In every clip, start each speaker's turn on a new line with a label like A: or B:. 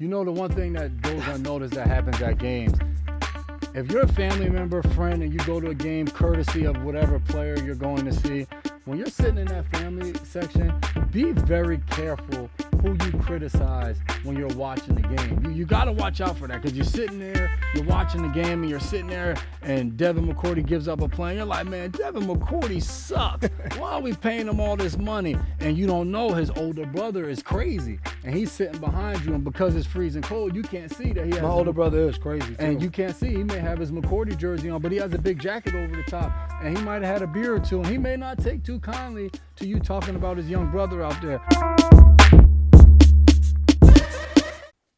A: You know, the one thing that goes unnoticed that happens at games, if you're a family member, friend, and you go to a game courtesy of whatever player you're going to see, when you're sitting in that family section, be very careful who you criticize when you're watching the game. You got to watch out for that, because you're sitting there, you're watching the game, and you're sitting there, and Devin McCourty gives up a play, and you're like, man, Devin McCourty sucks. Why are we paying him all this money? And you don't know his older brother is crazy, and he's sitting behind you, and because it's freezing cold, you can't see that he has...
B: My older brother is crazy, too.
A: And you can't see. He may have his McCourty jersey on, but he has a big jacket over the top, and he might have had a beer or two, and he may not take too kindly to you talking about his young brother out there.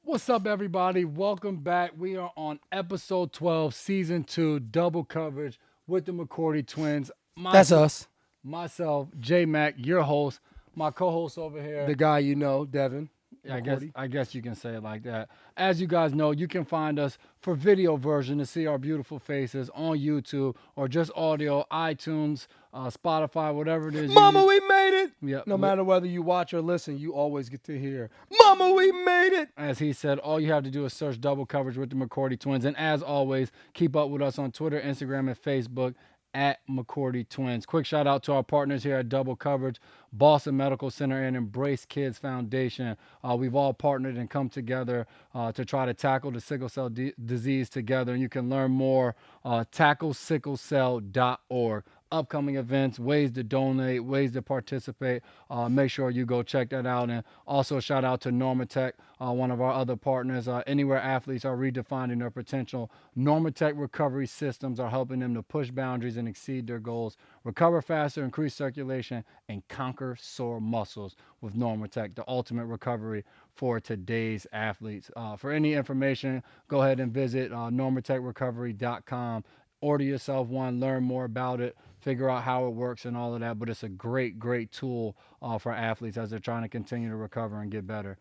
A: What's up, everybody? Welcome back. We are on episode 12, season 2, double coverage with the McCourty twins.
B: That's us.
A: Myself, J-Mac, your host. My co-host over here.
B: The guy you know, Devin.
A: I guess you can say it like that. As you guys know, you can find us for video version to see our beautiful faces on YouTube, or just audio, iTunes, Spotify, whatever it is.
B: Mama, we made it!
A: Yep.
B: No matter whether you watch or listen, you always get to hear, Mama, we made it!
A: As he said, all you have to do is search double coverage with the McCourty twins. And as always, keep up with us on Twitter, Instagram, and Facebook at McCourty Twins. Quick shout out to our partners here at Double Coverage, Boston Medical Center, and Embrace Kids Foundation. We've all partnered and come together to try to tackle the sickle cell disease together. And you can learn more, tacklesicklecell.org. Upcoming events, ways to donate, ways to participate. Make sure you go check that out. And also shout out to Normatec, one of our other partners. Anywhere athletes are redefining their potential, Normatec recovery systems are helping them to push boundaries and exceed their goals, recover faster, increase circulation, and conquer sore muscles with Normatec, the ultimate recovery for today's athletes. For any information, go ahead and visit normatecrecovery.com. Order yourself one, learn more about it, figure out how it works and all of that. But it's a great, great tool for athletes as they're trying to continue to recover and get better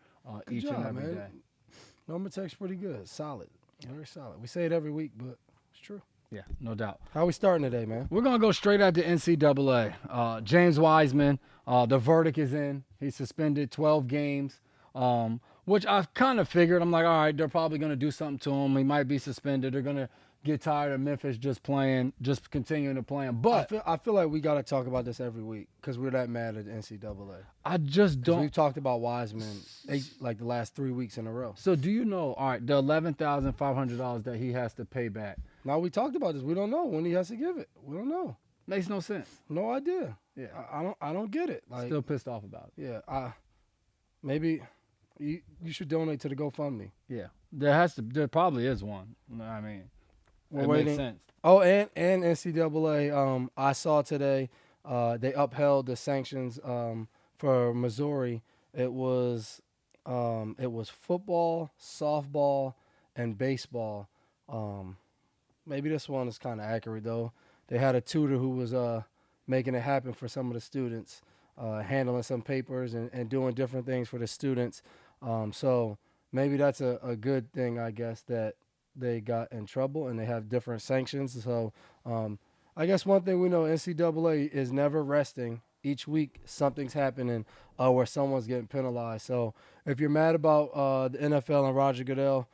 A: each and every day.
B: Normatec's pretty good. Solid. Very solid. We say it every week, but it's true.
A: Yeah, no doubt.
B: How are we starting today, man?
A: We're going to go straight at the NCAA. James Wiseman, the verdict is in. He's suspended 12 games, which I kind of figured. I'm like, all right, they're probably going to do something to him. He might be suspended. They're going to get tired of Memphis just continuing to play him. But
B: I feel like we got to talk about this every week because we're that mad at the NCAA.
A: I just don't.
B: We've talked about Wiseman like the last 3 weeks in a row.
A: So do you know, all right, the $11,500 that he has to pay back?
B: Now, we talked about this. We don't know when he has to give it. We don't know.
A: Makes no sense.
B: No idea.
A: Yeah.
B: I don't get it.
A: Still pissed off about it.
B: Yeah. Maybe you should donate to the GoFundMe.
A: Yeah. There probably is one. I mean,
B: we're
A: it
B: waiting.
A: Makes sense.
B: Oh, and NCAA, I saw today they upheld the sanctions for Missouri. It was football, softball, and baseball. Maybe this one is kind of accurate, though. They had a tutor who was making it happen for some of the students, handling some papers and doing different things for the students. So maybe that's a good thing, I guess, that they got in trouble and they have different sanctions. So I guess one thing we know, NCAA is never resting. Each week something's happening where someone's getting penalized. So if you're mad about the NFL and Roger Goodell,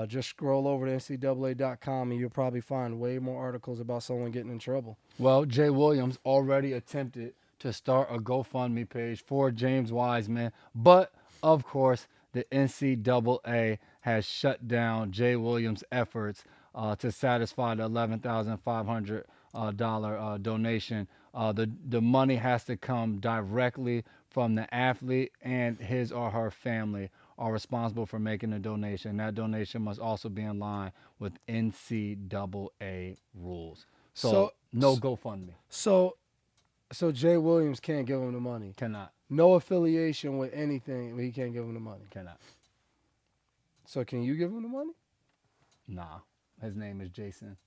B: just scroll over to NCAA.com and you'll probably find way more articles about someone getting in trouble.
A: Well, Jay Williams already attempted to start a GoFundMe page for James Wiseman, but of course the NCAA has shut down Jay Williams' efforts to satisfy the $11,500 donation. The money has to come directly from the athlete, and his or her family are responsible for making the donation. That donation must also be in line with NCAA rules. So no GoFundMe.
B: So Jay Williams can't give him the money.
A: Cannot.
B: No affiliation with anything. He can't give him the money.
A: Cannot.
B: So can you give him the money?
A: Nah. His name is Jason.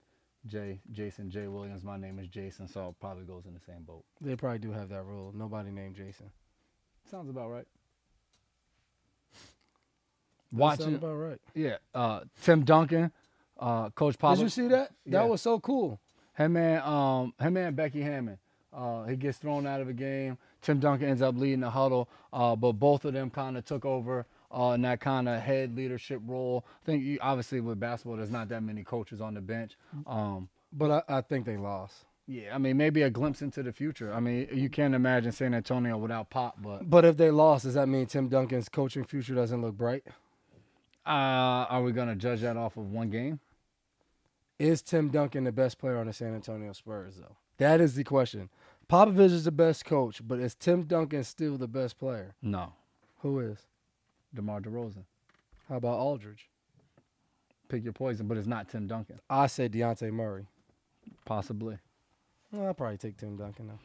A: Jason J. Williams. My name is Jason, so it probably goes in the same boat.
B: They probably do have that rule. Nobody named Jason.
A: Sounds about right.
B: Sounds about right.
A: Yeah. Tim Duncan, Coach Papa.
B: Did you see that?
A: Yeah.
B: That was so cool.
A: Him and Becky Hammond. He gets thrown out of a game. Tim Duncan ends up leading the huddle, but both of them kind of took over in that kind of head leadership role. I think obviously with basketball, there's not that many coaches on the bench.
B: But I think they lost.
A: Yeah, I mean, maybe a glimpse into the future. I mean, you can't imagine San Antonio without Pop, but
B: But if they lost, does that mean Tim Duncan's coaching future doesn't look bright?
A: are we going to judge that off of one game?
B: Is Tim Duncan the best player on the San Antonio Spurs, though? That is the question. Popovich is the best coach, but is Tim Duncan still the best player?
A: No.
B: Who is?
A: DeMar DeRozan.
B: How about Aldridge?
A: Pick your poison, but it's not Tim Duncan.
B: I say Dejounte Murray.
A: Possibly.
B: Well, I'll probably take Tim Duncan, though.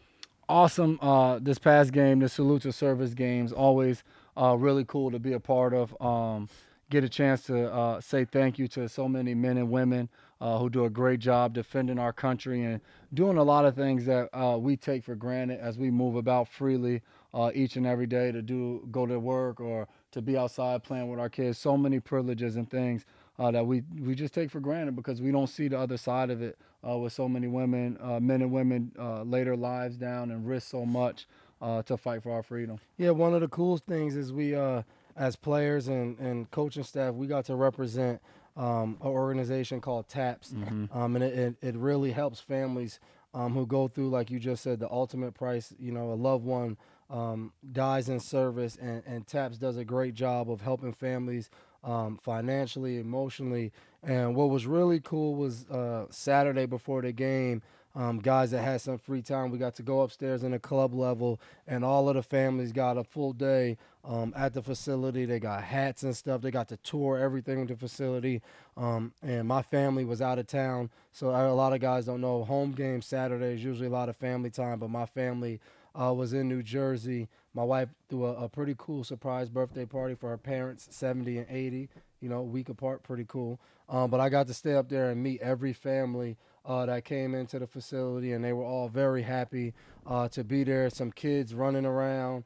A: Awesome. This past game, the Salute to Service games, always really cool to be a part of. Get a chance to say thank you to so many men and women who do a great job defending our country and doing a lot of things that we take for granted as we move about freely each and every day to go to work or to be outside playing with our kids. So many privileges and things that we just take for granted because we don't see the other side of it with so many women, men and women lay their lives down and risk so much to fight for our freedom.
B: Yeah, one of the cool things is we, as players and coaching staff, we got to represent an organization called TAPS, and it really helps families who go through, like you just said, the ultimate price. You know, a loved one dies in service, and TAPS does a great job of helping families financially, emotionally. And what was really cool was Saturday before the game, guys that had some free time, we got to go upstairs in the club level, and all of the families got a full day at the facility. They got hats and stuff. They got to tour everything at the facility. And my family was out of town, so a lot of guys don't know. Home game Saturday is usually a lot of family time, but my family was in New Jersey. My wife threw a pretty cool surprise birthday party for her parents, 70 and 80, you know, a week apart, pretty cool. But I got to stay up there and meet every family that came into the facility, and they were all very happy to be there. Some kids running around,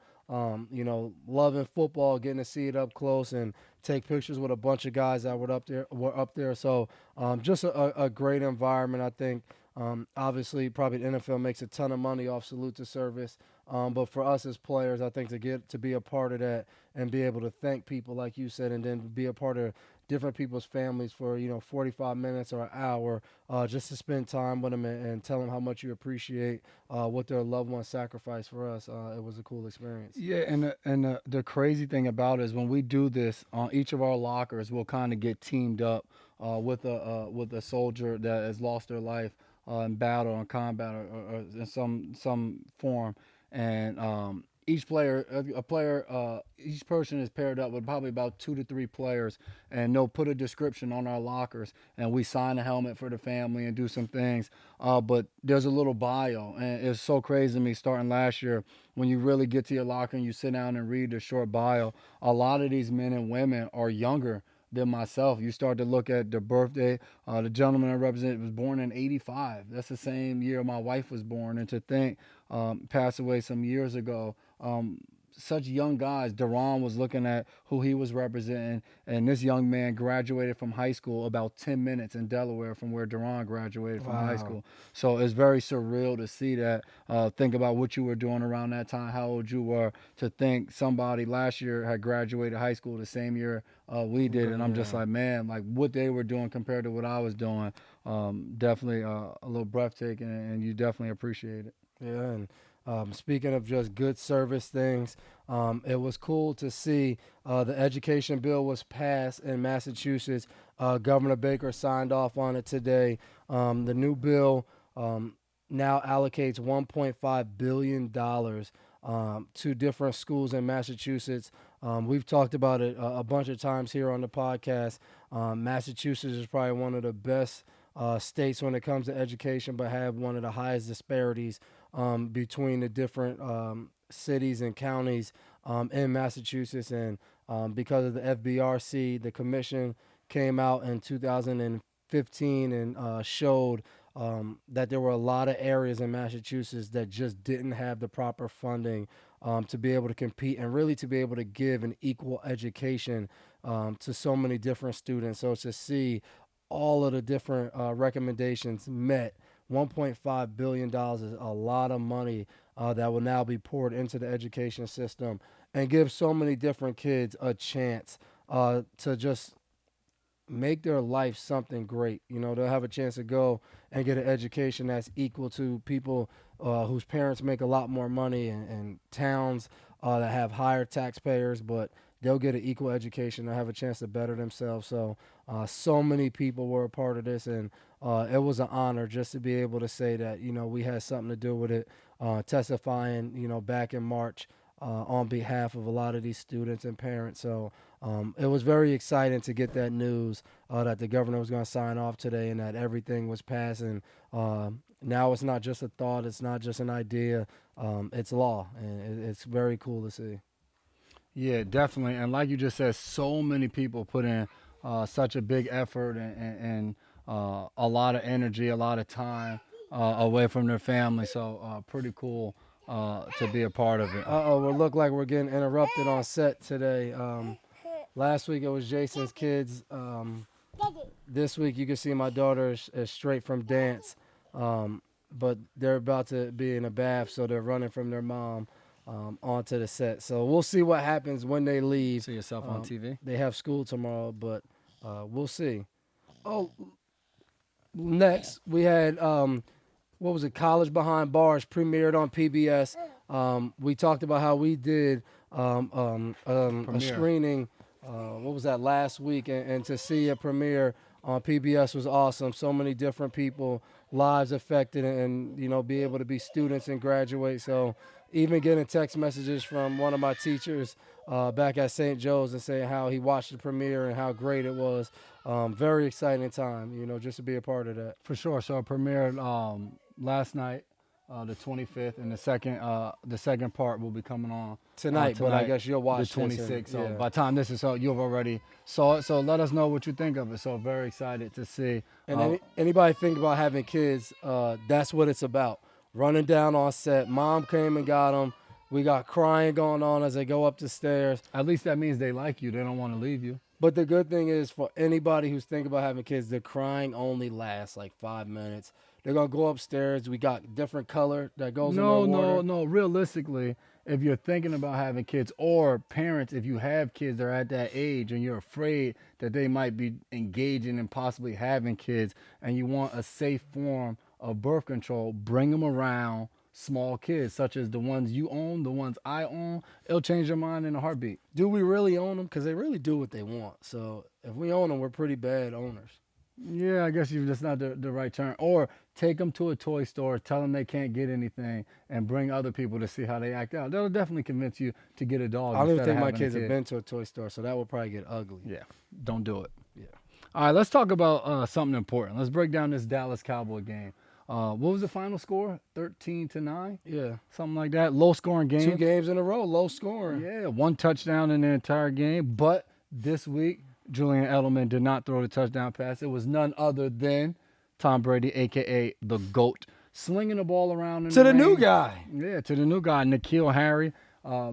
B: you know, loving football, getting to see it up close and take pictures with a bunch of guys that were up there. So just a great environment, I think. Obviously, probably the NFL makes a ton of money off Salute to Service. But for us as players, I think to be a part of that and be able to thank people, like you said, and then be a part of different people's families for, 45 minutes or an hour, just to spend time with them and tell them how much you appreciate what their loved ones sacrificed for us. It was a cool experience.
A: Yeah, and the crazy thing about it is when we do this on each of our lockers, we'll kind of get teamed up with a soldier that has lost their life in battle or in combat or in some form, and each person is paired up with probably about 2 to 3 players, and they'll put a description on our lockers, and we sign a helmet for the family and do some things. But there's a little bio, and it's so crazy to me starting last year when you really get to your locker and you sit down and read the short bio. A lot of these men and women are younger than myself. You start to look at the birthday. The gentleman I represent was born in '85. That's the same year my wife was born. And to think, passed away some years ago. Such young guys. Deron was looking at who he was representing, and this young man graduated from high school about 10 minutes in Delaware from where Deron graduated from high school. So it's very surreal to see that. Think about what you were doing around that time, how old you were, to think somebody last year had graduated high school the same year we did, and I'm just like, man, like what they were doing compared to what I was doing, definitely a little breathtaking, and you definitely appreciate it.
B: Yeah, and speaking of just good service things, it was cool to see the education bill was passed in Massachusetts. Governor Baker signed off on it today. The new bill now allocates $1.5 billion to different schools in Massachusetts. We've talked about it a bunch of times here on the podcast. Massachusetts is probably one of the best states when it comes to education, but have one of the highest disparities between the different cities and counties in Massachusetts. And because of the FBRC, the commission came out in 2015 and showed that there were a lot of areas in Massachusetts that just didn't have the proper funding to be able to compete and really to be able to give an equal education to so many different students. So to see all of the different recommendations met, $1.5 billion is a lot of money that will now be poured into the education system. and give so many different kids a chance to just make their life something great. They'll have a chance to go and get an education that's equal to people whose parents make a lot more money and towns that have higher taxpayers, but they'll get an equal education. They'll have a chance to better themselves. So many people were a part of this, and it was an honor just to be able to say that, we had something to do with it, testifying, back in March on behalf of a lot of these students and parents. So it was very exciting to get that news that the governor was going to sign off today and that everything was passed. And now it's not just a thought. It's not just an idea. It's law. And it's very cool to see.
A: Yeah, definitely. And like you just said, so many people put in such a big effort and a lot of energy, a lot of time away from their family. So pretty cool to be a part of it.
B: It look like we're getting interrupted on set today. Last week it was Jason's kids. This week you can see my daughter is straight from dance, but they're about to be in a bath, so they're running from their mom onto the set. So we'll see what happens when they leave.
A: See yourself on TV?
B: They have school tomorrow, but we'll see. Oh, next we had what was it? College Behind Bars premiered on PBS. We talked about how we did a screening. What was that, last week? And to see a premiere on PBS was awesome. So many different people, lives affected, and be able to be students and graduate. So even getting text messages from one of my teachers back at St. Joe's and saying how he watched the premiere and how great it was. Very exciting time, just to be a part of that.
A: For sure. So it premiered last night, the 25th, and the second part will be coming on
B: tonight. But I guess you'll watch
A: the 26th. So
B: yeah.
A: by the time this is out, you've already saw it. So let us know what you think of it. So very excited to see.
B: And anybody think about having kids, that's what it's about. Running down on set. Mom came and got them. We got crying going on as they go up the stairs.
A: At least that means they like you. They don't want to leave you.
B: But the good thing is, for anybody who's thinking about having kids, the crying only lasts like 5 minutes. They're going to go upstairs. We got different color that goes in the water.
A: No. Realistically, if you're thinking about having kids, or parents, if you have kids that are at that age and you're afraid that they might be engaging and possibly having kids, and you want a safe form of birth control, bring them around small kids, such as the ones you own, the ones I own. It'll change your mind in a heartbeat.
B: Do we really own them? Because they really do what they want. So if we own them, we're pretty bad owners.
A: Yeah, I guess you're just not the right term. Or take them to a toy store, tell them they can't get anything, and bring other people to see how they act out. That'll definitely convince you to get a dog.
B: I don't even think my kids have been to a toy store, so that would probably get ugly.
A: Yeah, don't do it.
B: Yeah.
A: All right, let's talk about something important. Let's break down this Dallas Cowboy game. What was the final score? 13-9?
B: Yeah.
A: Something like that. Low scoring game.
B: 2 games in a row, low scoring.
A: Yeah, 1 touchdown in the entire game. But this week, Julian Edelman did not throw the touchdown pass. It was none other than Tom Brady, a.k.a. the GOAT, slinging the ball around in
B: to the
A: rain.
B: new guy.
A: Yeah, to the new guy, N'Keal Harry,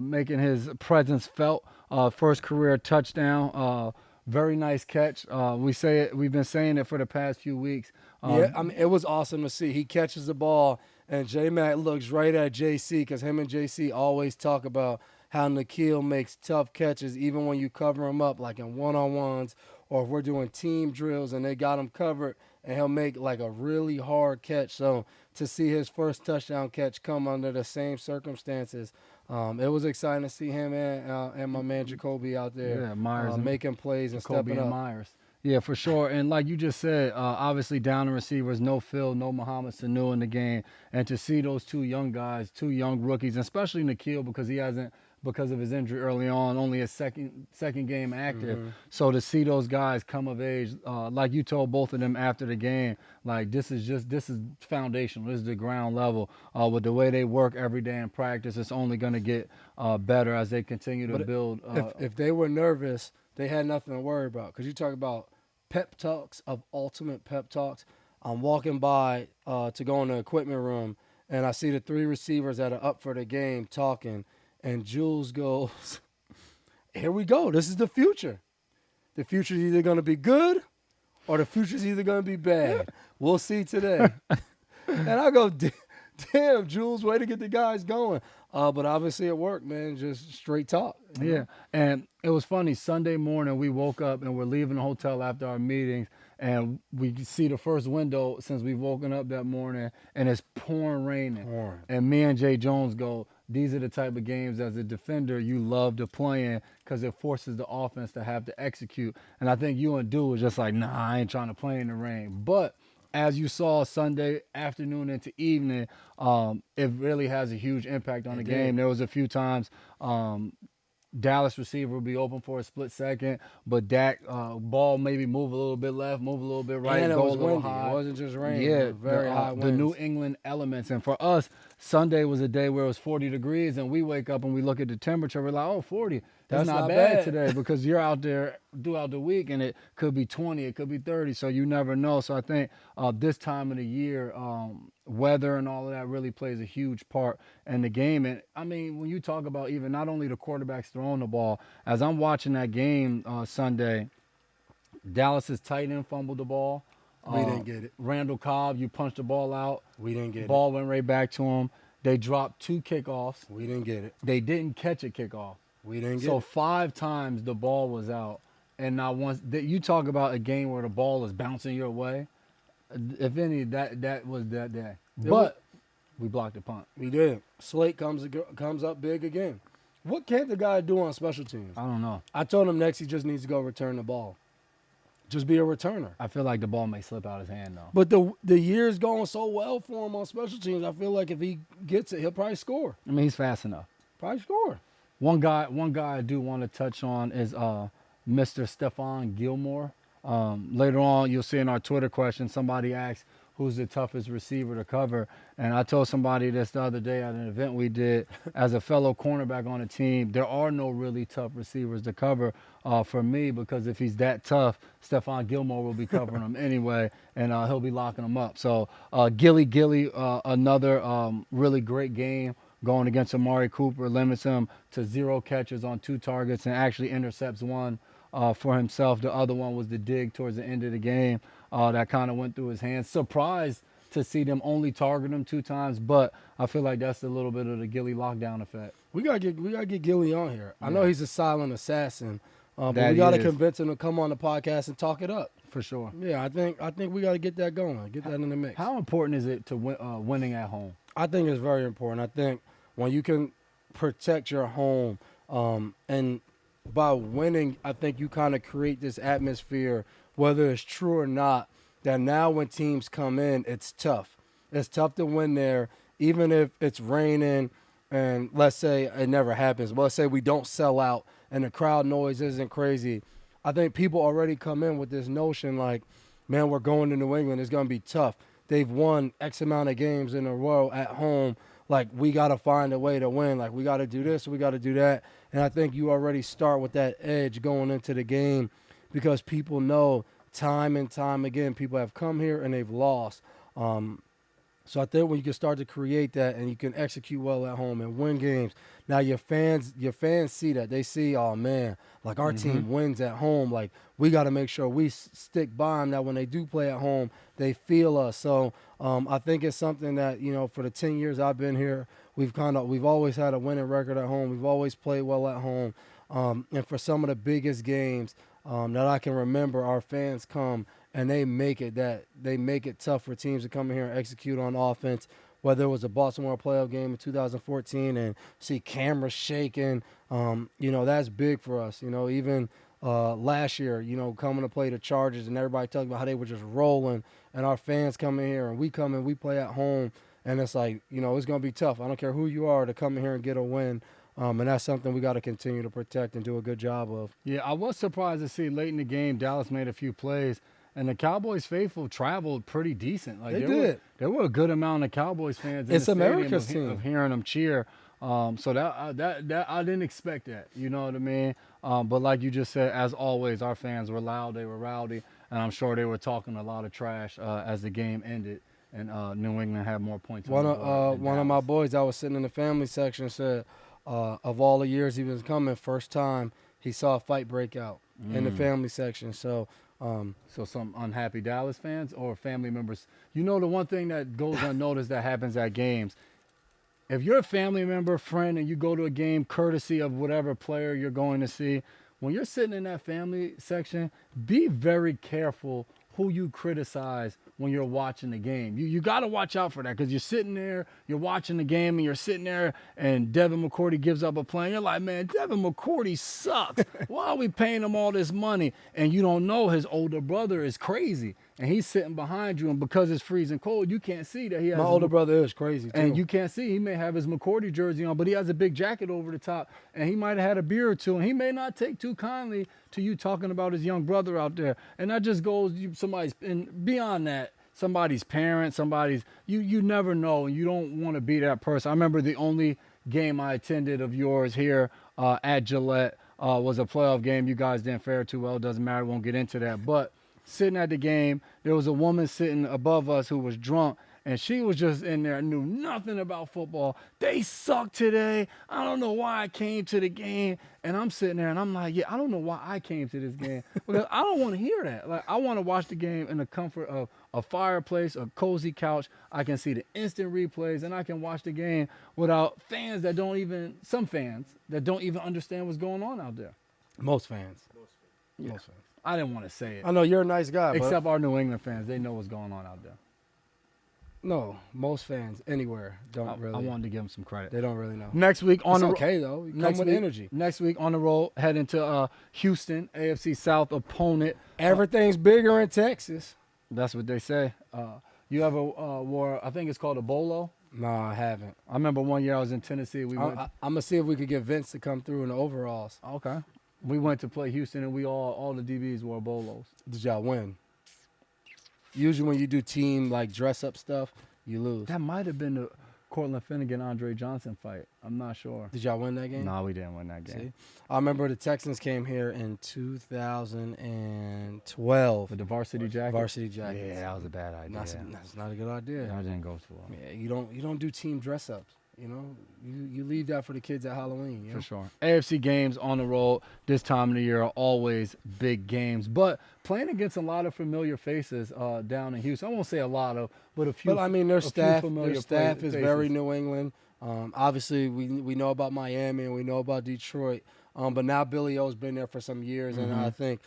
A: making his presence felt. First career touchdown. Very nice catch. We've been saying it for the past few weeks.
B: Yeah, I mean, it was awesome to see. He catches the ball, and J-Mac looks right at JC, because him and JC always talk about how N'Keal makes tough catches, even when you cover him up, like in one-on-ones, or if we're doing team drills and they got him covered, and he'll make like a really hard catch. So to see his first touchdown catch come under the same circumstances, it was exciting to see him and my man Jacoby out there,
A: Yeah, Myers
B: making plays and
A: Jacoby
B: stepping
A: and
B: up.
A: Myers. Yeah, for sure. And like you just said, obviously down the receivers, no Phil, no Muhammad Sanu in the game. And to see those 2 young guys, 2 young rookies, especially N'Keal, because he hasn't, because of his injury early on, only his second game active.
B: Mm-hmm.
A: So to see those guys come of age, like you told both of them after the game, like this is foundational. This is the ground level. With the way they work every day in practice, it's only going to get better as they continue to build.
B: If they were nervous, they had nothing to worry about, because you talk about pep talks of ultimate pep talks. I'm walking by to go in the equipment room, and I see the 3 receivers that are up for the game talking, and Jules goes, here we go. This is the future. The future is either going to be good or the future is either going to be bad. We'll see today. And I go, damn, Jules, way to get the guys going. But obviously it worked, man. Just straight talk. you
A: Yeah,
B: know?
A: and it was funny. Sunday morning, we woke up and we're leaving the hotel after our meetings, and we see the first window since we've woken up that morning, and it's pouring raining.
B: Pouring.
A: And me and Jay Jones go, these are the type of games as a defender you love to play in because it forces the offense to have to execute. And I think you and Dude was just like, nah, I ain't trying to play in the rain. But as you saw Sunday afternoon into evening, it really has a huge impact on the game. There was a few times Dallas receiver will be open for a split second, but Dak ball maybe move a little bit left, move a little bit right,
B: And it
A: go
B: was
A: a little
B: windy.
A: high.
B: It wasn't just rain.
A: Yeah,
B: It was very high winds.
A: the New England elements. And for us, Sunday was a day where it was 40 degrees, and we wake up and we look at the temperature. We're like, oh, 40. That's not bad today because you're out there throughout the week, and it could be 20, it could be 30, so you never know. So I think this time of the year, weather and all of that really plays a huge part in the game. And I mean, when you talk about even not only the quarterbacks throwing the ball, as I'm watching that game Sunday, Dallas's tight end fumbled the ball.
B: We didn't get it.
A: Randall Cobb, you punched the ball out.
B: We didn't get
A: Ball went right back to him. They dropped 2 kickoffs.
B: it. We didn't get it.
A: They didn't catch a kickoff.
B: We didn't get
A: So
B: it.
A: 5 times the ball was out, and not once. You talk about a game where the ball is bouncing your way. If any, that was that day. But we blocked the punt.
B: We did. Slate comes up big again. What can't the guy do on special teams?
A: I don't know.
B: I told him next he just needs to go return the ball. Just be a returner.
A: I feel like the ball may slip out his hand though.
B: But the year's going so well for him on special teams. I feel like if he gets it, he'll probably score.
A: I mean, he's fast enough.
B: Probably score.
A: One guy I do want to touch on is Mr. Stephon Gilmore. Later on, you'll see in our Twitter question, somebody asked who's the toughest receiver to cover. And I told somebody this the other day at an event we did. As a fellow cornerback on the team, there are no really tough receivers to cover for me, because if he's that tough, Stephon Gilmore will be covering him anyway, and he'll be locking him up. So Gilly, another really great game. Going against Amari Cooper, limits him to 0 catches on 2 targets and actually intercepts 1 for himself. The other one was the dig towards the end of the game that kind of went through his hands. Surprised to see them only target him 2 times, but I feel like that's a little bit of the Gilly lockdown effect.
B: We gotta get Gilly on here. I know he's a silent assassin, but
A: That
B: we gotta
A: is.
B: convince him to come on the podcast and talk it up.
A: For sure.
B: Yeah, I think we gotta get that going. Get that in the mix.
A: How important is it to winning at home?
B: I think it's very important. I think when you can protect your home, and by winning, I think you kind of create this atmosphere, whether it's true or not, that now when teams come in, it's tough. It's tough to win there, even if it's raining, and let's say it never happens. But let's say we don't sell out and the crowd noise isn't crazy. I think people already come in with this notion like, man, we're going to New England. It's going to be tough. They've won X amount of games in a row at home. Like, we got to find a way to win. Like, we got to do this, we got to do that. And I think you already start with that edge going into the game, because people know time and time again, people have come here and they've lost. So I think when you can start to create that and you can execute well at home and win games, now your fans see that. They see, oh, man, like our team wins at home. Like, we got to make sure we stick by them, that when they do play at home, they feel us. So I think it's something that, for the 10 years I've been here, we've always had a winning record at home. We've always played well at home. And for some of the biggest games that I can remember, our fans come and they make it tough for teams to come in here and execute on offense. Whether it was a Baltimore playoff game in 2014 and see cameras shaking, that's big for us. Even last year, coming to play the Chargers and everybody talking about how they were just rolling, and our fans come in here and we come and we play at home, and it's like, it's going to be tough. I don't care who you are to come in here and get a win. And that's something we got to continue to protect and do a good job of.
A: Yeah, I was surprised to see late in the game Dallas made a few plays, and the Cowboys faithful traveled pretty decent. Like,
B: They did.
A: There were a good amount of Cowboys fans in
B: It's
A: the stadium
B: America's team.
A: of hearing them cheer. So that I didn't expect that. You know what I mean? But like you just said, as always, our fans were loud, they were rowdy, and I'm sure they were talking a lot of trash as the game ended, and New England had more points.
B: One of my boys, I was sitting in the family section, said of all the years he was coming, first time he saw a fight break out in the family section. So
A: some unhappy Dallas fans or family members. The one thing that goes unnoticed that happens at games, if you're a family member, friend, and you go to a game courtesy of whatever player you're going to see, when you're sitting in that family section, be very careful who you criticize when you're watching the game. You got to watch out for that because you're sitting there, you're watching the game, and you're sitting there, and Devin McCourty gives up a play. And you're like, man, Devin McCourty sucks. Why are we paying him all this money? And you don't know his older brother is crazy, and he's sitting behind you, and because it's freezing cold, you can't see that he has.
B: My older brother is crazy too.
A: And you can't see. He may have his McCourty jersey on, but he has a big jacket over the top, and he might have had a beer or two, and he may not take too kindly to you talking about his young brother out there. And that just goes somebody's, and beyond that, somebody's parent, somebody's, you never know, and you don't want to be that person. I remember the only game I attended of yours here at Gillette was a playoff game. You guys didn't fare too well. Doesn't matter. Won't get into that. But sitting at the game, there was a woman sitting above us who was drunk, and she was just in there, knew nothing about football. They suck today. I don't know why I came to the game. And I'm sitting there, and I'm like, yeah, I don't know why I came to this game. Because I don't want to hear that. Like, I want to watch the game in the comfort of a fireplace, a cozy couch. I can see the instant replays, and I can watch the game without fans that don't even, some fans that don't even understand what's going on out there.
B: Most fans.
A: Yeah.
B: Most fans.
A: I didn't want to say it.
B: I know you're a nice guy,
A: Except our New England fans. They know what's going on out there.
B: No, most fans anywhere don't really.
A: I wanted to give them some credit.
B: They don't really know.
A: Next week on
B: It's
A: the
B: okay though. You come
A: next
B: with
A: week,
B: energy.
A: Next week on the road, heading to Houston, AFC South opponent.
B: Everything's bigger in Texas.
A: That's what they say. You ever wore? I think it's called a bolo.
B: No, I haven't.
A: I remember one year I was in Tennessee.
B: I'm gonna see if we could get Vince to come through in the overalls.
A: Okay. We went to play Houston, and we all the DBs wore bolos.
B: Did y'all win? Usually when you do team like dress up stuff, you lose.
A: That might have been the Cortland Finnegan Andre Johnson fight. I'm not sure.
B: Did y'all win that game?
A: No, we didn't win that game.
B: See? I remember the Texans came here in 2012.
A: With the varsity jacket.
B: Varsity jackets.
A: Yeah, that was a bad idea.
B: That's not a good idea.
A: That didn't go too well.
B: Yeah, you don't do team dress ups. You know, you leave that for the kids at Halloween. You know?
A: For sure. AFC games on the road this time of the year are always big games, but playing against a lot of familiar faces down in Houston. I won't say a lot of, but a few.
B: But I mean, their staff is
A: faces.
B: very New England. Obviously, we know about Miami and we know about Detroit, but now Billy O's been there for some years, and I think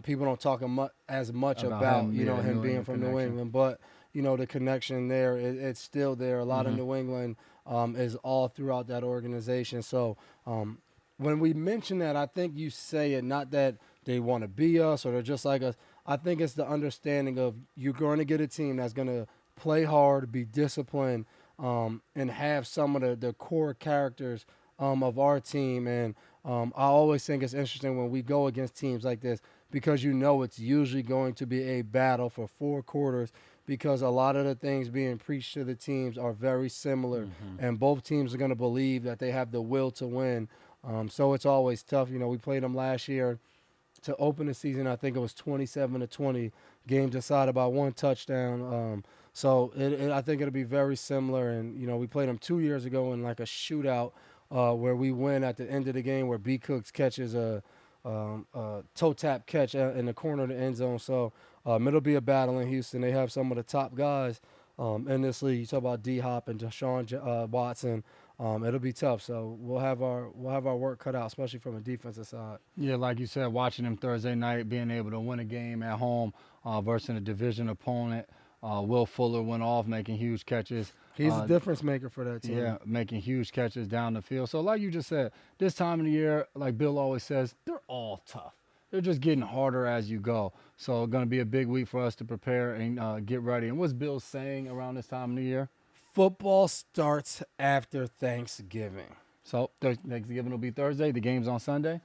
B: people don't talk as much about him being from New England, but the connection there, it's still there. A lot of New England is all throughout that organization. So when we mention that, I think you say it not that they want to be us or they're just like us. I think it's the understanding of you're going to get a team that's going to play hard, be disciplined, and have some of the core characters of our team. And I always think it's interesting when we go against teams like this because it's usually going to be a battle for 4 quarters because a lot of the things being preached to the teams are very similar, and both teams are going to believe that they have the will to win. So it's always tough. We played them last year to open the season. I think it was 27-20. Game decided by 1 touchdown. So I think it'll be very similar. And, we played them 2 years ago in like a shootout where we win at the end of the game where B. Cooks catches a toe tap catch in the corner of the end zone. So it'll be a battle in Houston. They have some of the top guys in this league. You talk about D-Hop and Deshaun Watson. It'll be tough. So we'll have our work cut out, especially from a defensive side.
A: Yeah, like you said, watching them Thursday night, being able to win a game at home versus a division opponent. Will Fuller went off making huge catches.
B: He's a difference maker for that team.
A: Yeah, making huge catches down the field. So like you just said, this time of the year, like Bill always says, they're all tough. They're just getting harder as you go. So it's going to be a big week for us to prepare and get ready. And what's Bill saying around this time of the year?
B: Football starts after Thanksgiving.
A: So Thanksgiving will be Thursday. The game's on Sunday.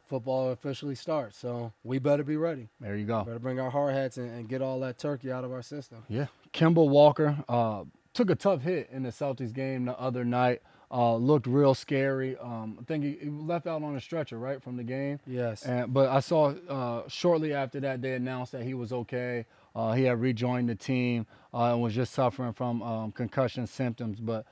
B: Football officially starts, so we better be ready.
A: There you go.
B: Better bring our hard hats and get all that turkey out of our system.
A: Yeah. Kemba Walker took a tough hit in the Celtics game the other night. Looked real scary. I think he left out on a stretcher, right, from the game?
B: Yes.
A: But I saw shortly after that they announced that he was okay. He had rejoined the team and was just suffering from concussion symptoms, but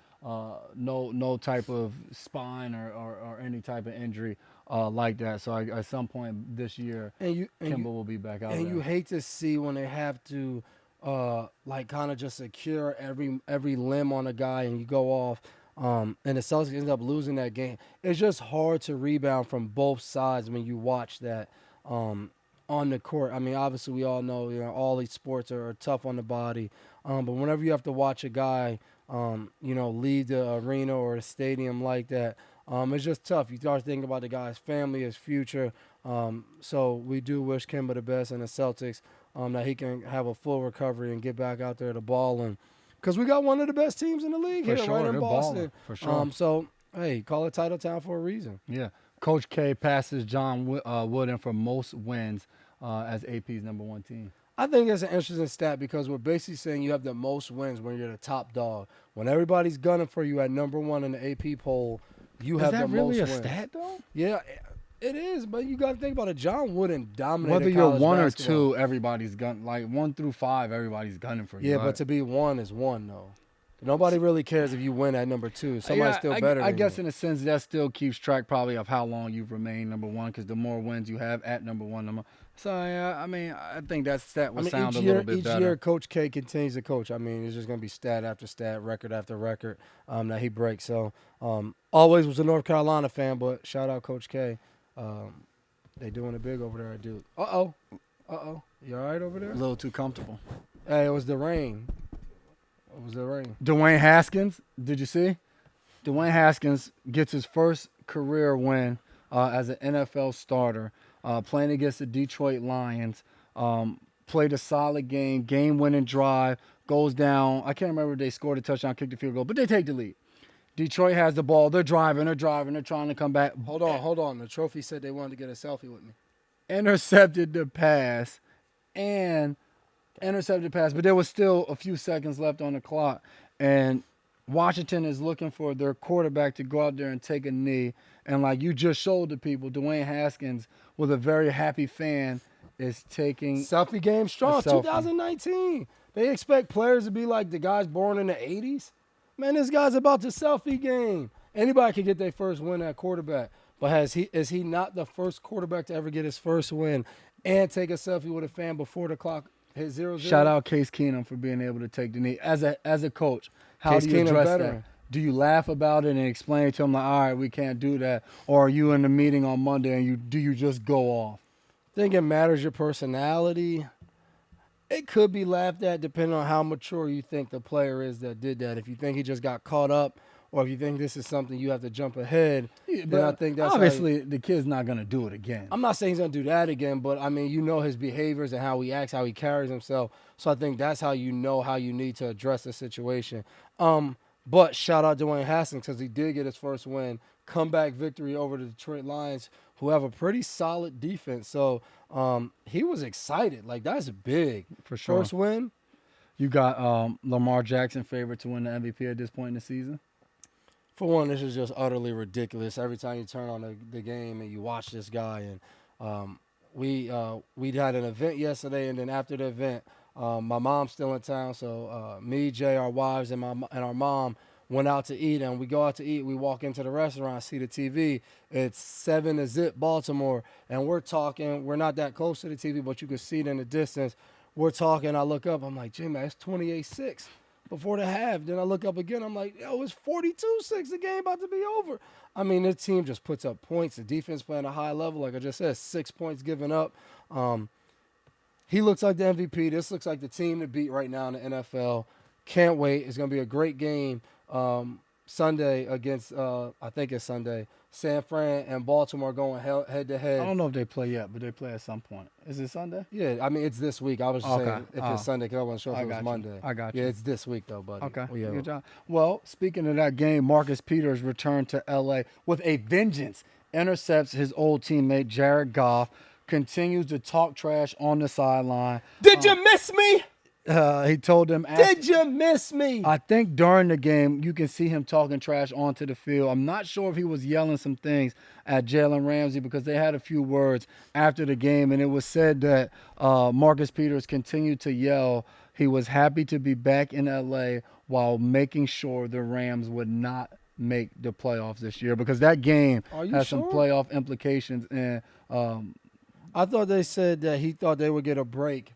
A: no type of spine or any type of injury like that. So at some point this year, Kemba will be back out there.
B: And you hate to see when they have to kind of just secure every limb on a guy and you go off. and the Celtics ended up losing that game. It's just hard to rebound from both sides when you watch that on the court. I mean, obviously we all know all these sports are tough on the body, but whenever you have to watch a guy leave the arena or the stadium like that, it's just tough. You start thinking about the guy's family, his future. So we do wish Kemba the best and the Celtics that he can have a full recovery and get back out there to ball. And because we got one of the best teams in the league
A: For
B: here,
A: sure,
B: right in
A: they're
B: Boston.
A: balling, for sure.
B: So hey, call it Title Town for a reason.
A: Yeah. Coach K passes John Wooden for most wins as AP's #1 team.
B: I think that's an interesting stat because we're basically saying you have the most wins when you're the top dog. When everybody's gunning for you at #1 in the AP poll, you have the most wins.
A: Is that really a stat, though?
B: Yeah, it is, but you got to think about it. John Wooden dominated
A: Whether you're
B: college
A: one
B: basketball.
A: or two, everybody's gunning. Like 1 through 5, everybody's gunning for you.
B: Yeah,
A: right?
B: but to be one is one, though. Nobody really cares if you win at #2. Somebody's still better
A: I
B: than
A: guess
B: you.
A: in a sense that still keeps track probably of how long you've remained #1 because the more wins you have at #1. So, yeah, I mean, I think that stat would sound a little bit better.
B: Each year, Coach K continues to coach. I mean, it's just going to be stat after stat, record after record that he breaks. So, always was a North Carolina fan, but shout out Coach K. They doing it big over there, dude. Uh-oh. You all right over there?
A: A little too comfortable.
B: Hey, it was the rain.
A: Dwayne Haskins, did you see? Dwayne Haskins gets his first career win as an NFL starter, playing against the Detroit Lions. Played a solid game-winning drive, goes down. I can't remember if they scored a touchdown, kicked a field goal, but they take the lead. Detroit has the ball. They're driving. They're trying to come back.
B: Hold on. The trophy said they wanted to get a selfie with me.
A: Intercepted the pass, but there was still a few seconds left on the clock. And Washington is looking for their quarterback to go out there and take a knee. And like you just showed the people, Dwayne Haskins, with a very happy fan, is taking
B: Selfie game strong.
A: selfie.
B: 2019. They expect players to be like the guys born in the 80s. Man, this guy's about the selfie game. Anybody can get their first win at quarterback. But is he not the first quarterback to ever get his first win and take a selfie with a fan before the clock hit 0-0?
A: Shout out Case Keenum for being able to take the knee. As a coach, how
B: Case
A: do you
B: Keenum
A: address
B: veteran.
A: that? Do you laugh about it and explain to him like, all right, we can't do that? Or are you in the meeting on Monday and do you just go off?
B: I think it matters your personality. It could be laughed at depending on how mature you think the player is that did that. If you think he just got caught up, or if you think this is something you have to jump ahead, then I think that's
A: obviously the kid's not going to do it again.
B: I'm not saying he's going to do that again, but I mean, you know his behaviors and how he acts, how he carries himself. So I think that's how you know how you need to address the situation. But shout out Dwayne Haskins because he did get his first win, comeback victory over the Detroit Lions, who have a pretty solid defense. So he was excited. Like, that's big.
A: For sure.
B: First win.
A: You got Lamar Jackson favorite to win the MVP at this point in the season?
B: For one, this is just utterly ridiculous. Every time you turn on the game and you watch this guy, and we had an event yesterday, and then after the event, my mom's still in town, so me, Jay, our wives, and our mom went out to eat, and we go out to eat. We walk into the restaurant, see the TV. It's 7-0 Baltimore, and we're talking. We're not that close to the TV, but you can see it in the distance. We're talking. I look up. I'm like, Jay, man, it's 28-6. Before the half. Then I look up again. I'm like, yo, it's 42-6. The game about to be over. I mean, this team just puts up points. The defense playing a high level. Like I just said, 6 points given up. He looks like the MVP. This looks like the team to beat right now in the NFL. Can't wait. It's going to be a great game Sunday against, I think it's Sunday, San Fran and Baltimore going head-to-head.
A: I don't know if they play yet, but they play at some point. Is it Sunday?
B: Yeah, I mean, it's this week. I was just saying if it's Sunday because I wasn't sure if it was
A: you.
B: Monday.
A: I got you.
B: Yeah, it's this week, though, buddy.
A: Okay,
B: Yeah.
A: good job. Well, speaking of that game, Marcus Peters returned to L.A. with a vengeance, intercepts his old teammate Jared Goff, continues to talk trash on the sideline.
B: Did you miss me?
A: He told them,
B: Did you miss me?
A: I think during the game, you can see him talking trash onto the field. I'm not sure if he was yelling some things at Jalen Ramsey because they had a few words after the game, and it was said that Marcus Peters continued to yell he was happy to be back in L.A. while making sure the Rams would not make the playoffs this year because that game has some playoff implications. And
B: I thought they said that he thought they would get a break.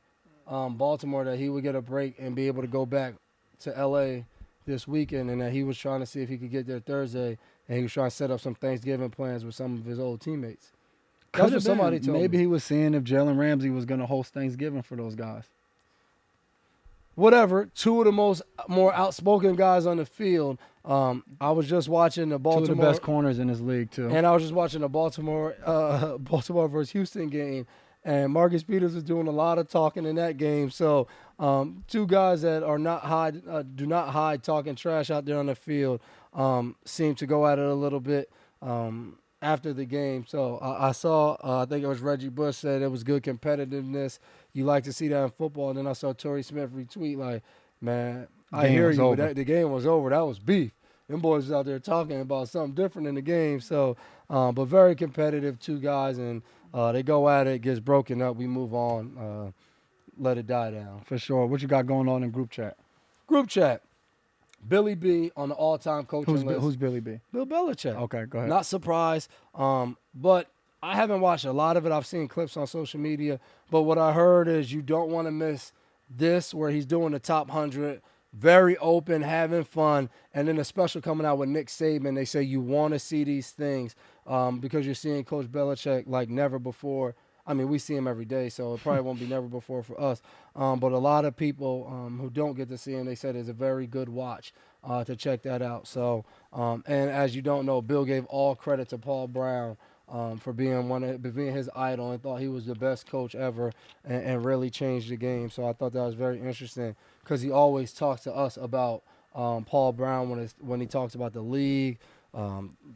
B: Baltimore, that he would get a break and be able to go back to L.A. this weekend, and that he was trying to see if he could get there Thursday, and he was trying to set up some Thanksgiving plans with some of his old teammates. That's what somebody told
A: Maybe
B: me.
A: he was seeing if Jalen Ramsey was going to host Thanksgiving for those guys.
B: Whatever. Two of the more outspoken guys on the field. I was just watching the Baltimore.
A: Two of the best corners in this league too.
B: And I was just watching the Baltimore versus Houston game, and Marcus Peters was doing a lot of talking in that game. So two guys that are do not hide talking trash out there on the field seem to go at it a little bit after the game. So I saw, I think it was Reggie Bush said it was good competitiveness. You like to see that in football. And then I saw Torrey Smith retweet like, man, I hear you, but the game was over. That was beef. Them boys was out there talking about something different in the game. So, but very competitive, two guys, and they go at it, gets broken up, we move on, let it die down.
A: For sure. What you got going on in group chat?
B: Group chat. Billy B on the all-time coaching list.
A: Who's Billy B?
B: Bill Belichick.
A: Okay, go ahead.
B: Not surprised, but I haven't watched a lot of it. I've seen clips on social media, but what I heard is you don't want to miss this where he's doing the top 100, very open, having fun, and then a special coming out with Nick Saban. They say you want to see these things because you're seeing Coach Belichick like never before. I mean, we see him every day, so it probably won't be never before for us. But a lot of people who don't get to see him, they said it's a very good watch to check that out. So, and as you don't know, Bill gave all credit to Paul Brown for being his idol and thought he was the best coach ever and really changed the game. So I thought that was very interesting because he always talks to us about Paul Brown when he talks about the league,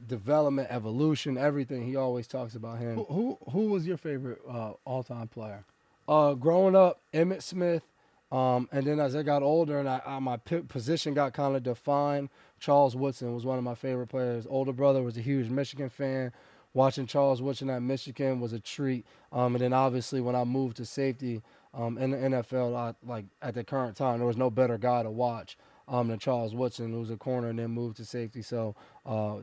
B: development, evolution, everything. He always talks about him.
A: Who was your favorite all-time player?
B: Growing up, Emmitt Smith, and then as I got older and my position got kind of defined, Charles Woodson was one of my favorite players. Older brother was a huge Michigan fan. Watching Charles Woodson at Michigan was a treat. And then obviously when I moved to safety in the NFL, at the current time, there was no better guy to watch than Charles Woodson, who was a corner and then moved to safety. So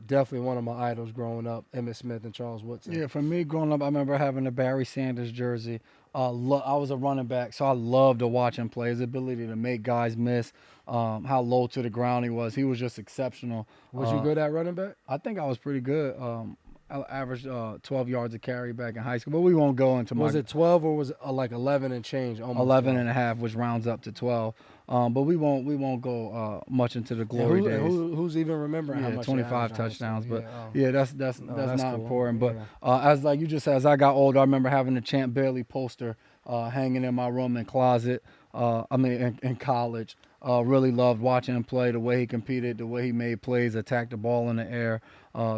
B: definitely one of my idols growing up, Emmitt Smith and Charles Woodson.
A: Yeah, for me growing up, I remember having a Barry Sanders jersey. I was a running back, so I loved to watch him play. His ability to make guys miss, how low to the ground he was. He was just exceptional.
B: Was you good at running back?
A: I think I was pretty good. I averaged 12 yards a carry back in high school, but we won't go into
B: Was it 12 or was it like 11 and change? Almost
A: 11
B: 12?
A: and a half, which rounds up to 12. But we won't go much into the glory days.
B: Who's even remembering how much?
A: 25 touchdowns, but that's not
B: cool.
A: important. But
B: Yeah.
A: as like you just said, as I got older, I remember having the Champ Bailey poster hanging in my room and closet. In college. Really loved watching him play, the way he competed, the way he made plays, attacked the ball in the air.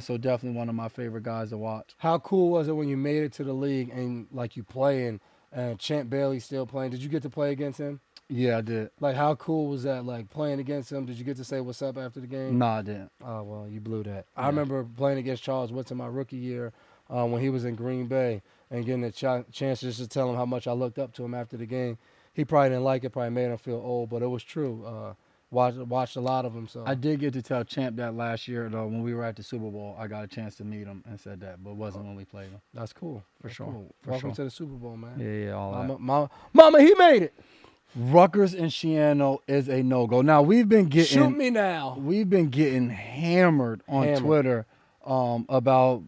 A: So definitely one of my favorite guys to watch.
B: How cool was it when you made it to the league and like you playing and Champ Bailey still playing? Did you get to play against him?
A: Yeah, I did.
B: Like how cool was that? Like playing against him? Did you get to say what's up after the game?
A: No, I didn't.
B: Oh well, you blew that.
A: Yeah.
B: I remember playing against Charles Woodson my rookie year when he was in Green Bay and getting a chance just to tell him how much I looked up to him after the game. He probably didn't like it, probably made him feel old, but it was true. Watched a lot of them. So
A: I did get to tell Champ that last year, though, when we were at the Super Bowl. I got a chance to meet him and said that, but it wasn't when we played him.
B: That's cool.
A: For sure.
B: Cool.
A: For
B: Welcome
A: sure.
B: to the Super Bowl, man.
A: Yeah, all that.
B: Mama, he made it.
A: Rutgers and Shiano is a no-go. Now, we've been getting...
B: Shoot me now.
A: We've been getting hammered on Twitter about...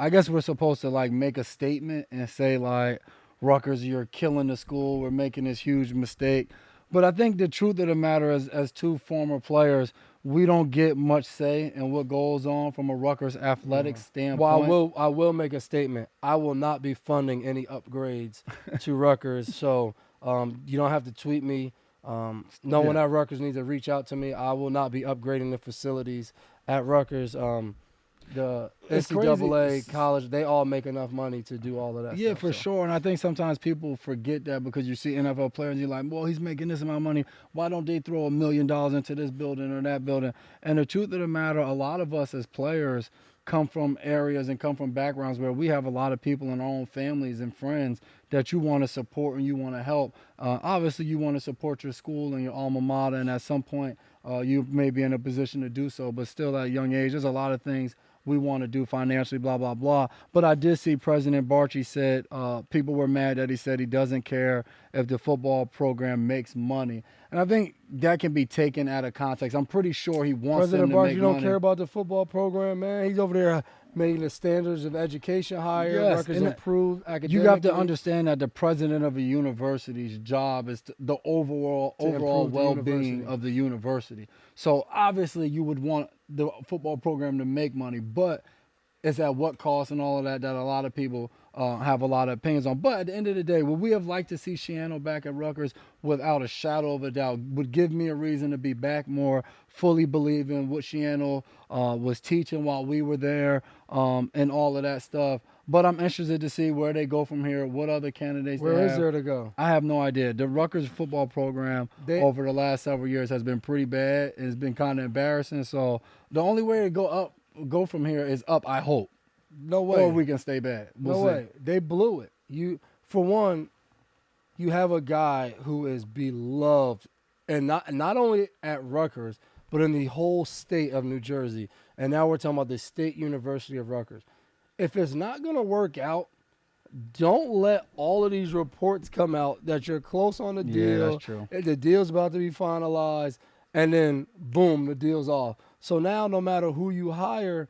A: I guess we're supposed to, like, make a statement and say, like, Rutgers, you're killing the school. We're making this huge mistake. But I think the truth of the matter is, as two former players, we don't get much say in what goes on from a Rutgers athletics standpoint.
B: Well, I will make a statement. I will not be funding any upgrades to Rutgers. So you don't have to tweet me. No one at Rutgers needs to reach out to me. I will not be upgrading the facilities at Rutgers. The NCAA, college, they all make enough money to do all of that
A: Yeah,
B: stuff,
A: for sure. And I think sometimes people forget that because you see NFL players and you're like, well, he's making this amount of money. Why don't they throw $1 million into this building or that building? And the truth of the matter, a lot of us as players come from areas and come from backgrounds where we have a lot of people in our own families and friends that you want to support and you want to help. Obviously, you want to support your school and your alma mater, and at some point you may be in a position to do so. But still, at a young age, there's a lot of things we want to do financially, blah, blah, blah. But I did see President Barchi said people were mad that he said he doesn't care if the football program makes money. And I think that can be taken out of context. I'm pretty sure he wants them
B: President
A: to
B: Barkley
A: make
B: don't
A: money.
B: care about the football program, man. He's over there making the standards of education higher.
A: Yes,
B: Rutgers
A: and
B: improve academically.
A: You have to understand that the president of a university's job is the overall
B: improve the
A: well-being
B: university.
A: of the university. So obviously you would want the football program to make money, but it's at what cost and all of that a lot of people have a lot of opinions on. But at the end of the day, would we have liked to see Shiano back at Rutgers? Without a shadow of a doubt, would give me a reason to be back more, fully believing what Shiano was teaching while we were there, and all of that stuff. But I'm interested to see where they go from here, what other candidates
B: Where
A: they
B: is
A: have.
B: there to go?
A: I have no idea. The Rutgers football program over the last several years has been pretty bad. It's been kind of embarrassing. So the only way to go from here is up, I hope.
B: No way.
A: Or we can stay bad.
B: No way. They blew it. For one, you have a guy who is beloved, and not only at Rutgers, but in the whole state of New Jersey. And now we're talking about the State University of Rutgers. If it's not going to work out, don't let all of these reports come out that you're close on the deal.
A: Yeah, that's true.
B: The deal's about to be finalized, and then, boom, the deal's off. So now no matter who you hire,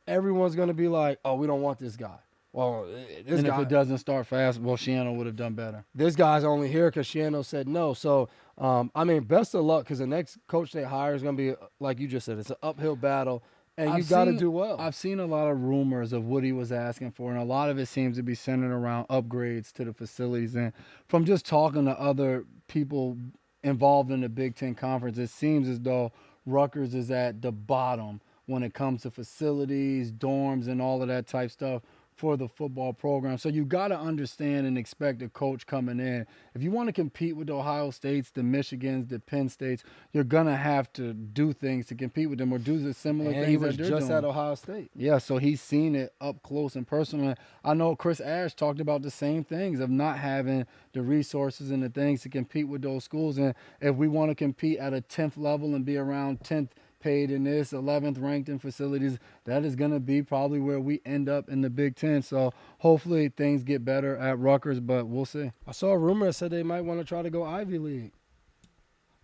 B: everyone's going to be like, oh, we don't want this guy. Well, this
A: And
B: guy,
A: if it doesn't start fast, well, Shiano would have done better.
B: this guy's only here because Shiano said no. So, best of luck because the next coach they hire is going to be, like you just said, it's an uphill battle, and you got to do well.
A: I've seen a lot of rumors of what he was asking for, and a lot of it seems to be centered around upgrades to the facilities. And from just talking to other people involved in the Big Ten Conference, it seems as though Rutgers is at the bottom when it comes to facilities, dorms, and all of that type stuff for the football program. So you got to understand and expect a coach coming in. If you want to compete with the Ohio States, the Michigans, the Penn States, you're going to have to do things to compete with them or do the similar
B: And
A: things
B: he was
A: that they're
B: just
A: doing.
B: at Ohio State.
A: Yeah, so he's seen it up close and personal. I know Chris Ash talked about the same things of not having the resources and the things to compete with those schools. And if we want to compete at a 10th level and be around 10th paid in this, 11th ranked in facilities, that is going to be probably where we end up in the Big Ten. So hopefully things get better at Rutgers, but we'll see.
B: I saw a rumor that said they might want to try to go Ivy League.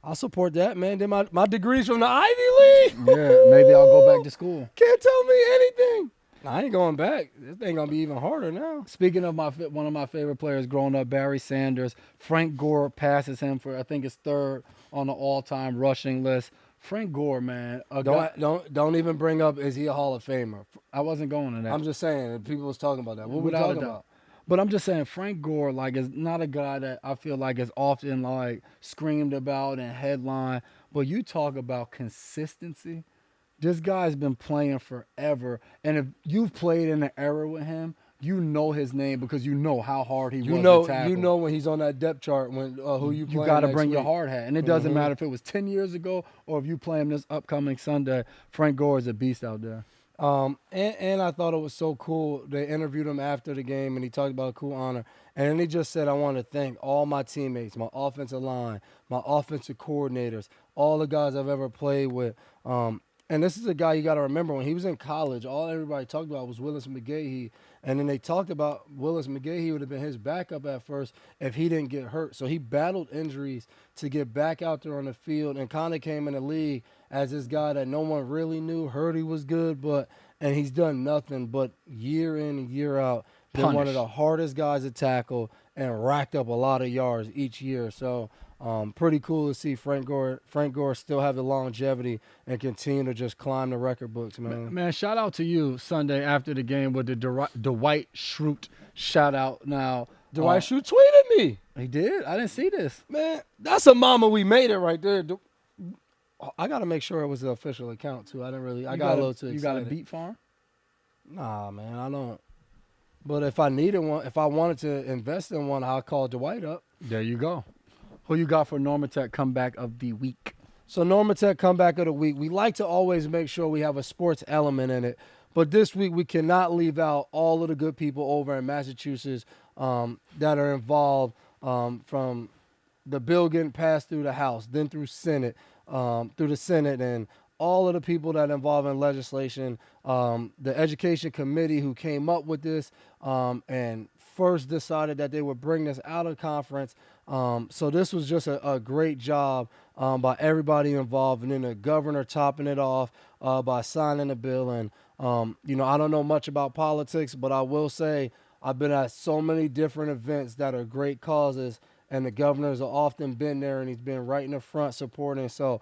B: I'll support that, man. Then my degree's from the Ivy League.
A: Yeah, maybe I'll go back to school.
B: Can't tell me anything. I ain't going back. This thing gonna be even harder now.
A: Speaking of one of my favorite players growing up, Barry Sanders, Frank Gore passes him for, I think it's third on the all-time rushing list. Frank Gore, man.
B: Don't even bring up is he a Hall of Famer.
A: I wasn't going to that.
B: I'm just saying people was talking about that. What we
A: Without a
B: talking
A: doubt.
B: about?
A: But I'm just saying, Frank Gore, is not a guy that I feel like is often screamed about and headlined. But you talk about consistency. This guy's been playing forever, and if you've played in an era with him, you know his name because you know how hard he was to tackle.
B: You know when he's on that depth chart when who you playing.
A: You got to
B: next
A: bring your
B: week.
A: hard hat, and it doesn't matter if it was 10 years ago or if you play him this upcoming Sunday. Frank Gore is a beast out there.
B: And I thought it was so cool. They interviewed him after the game, and he talked about a cool honor. And then he just said, I want to thank all my teammates, my offensive line, my offensive coordinators, all the guys I've ever played with. And this is a guy you got to remember, when he was in college, all everybody talked about was Willis McGahee. And then they talked about Willis McGahee would have been his backup at first if he didn't get hurt. So he battled injuries to get back out there on the field and kind of came in the league as this guy that no one really knew. Heard he was good, and he's done nothing but year in and year out been one of the hardest guys to tackle and racked up a lot of yards each year. So pretty cool to see Frank Gore still have the longevity and continue to just climb the record books, man.
A: Man, shout out to you Sunday after the game with the Dwight Schrute shout out. Now,
B: Dwight Schrute tweeted me.
A: He did? I didn't see this.
B: Man, that's a mama we made it right there. I got to make sure it was the official account, too. I got a little too excited.
A: You got a beat farm?
B: Nah, man, I don't. But if I needed one, if I wanted to invest in one, I'll call Dwight up.
A: There you go. Who you got for Norma Tech comeback of the week?
B: So Norma Tech comeback of the week. We like to always make sure we have a sports element in it. But this week we cannot leave out all of the good people over in Massachusetts that are involved from the bill getting passed through the House, then through the Senate, and all of the people that involved in legislation, the education committee who came up with this and first decided that they would bring this out of conference. So this was just a great job by everybody involved, and then the governor topping it off by signing the bill. And, I don't know much about politics, but I will say I've been at so many different events that are great causes, and the governor's often been there, and he's been right in the front supporting. So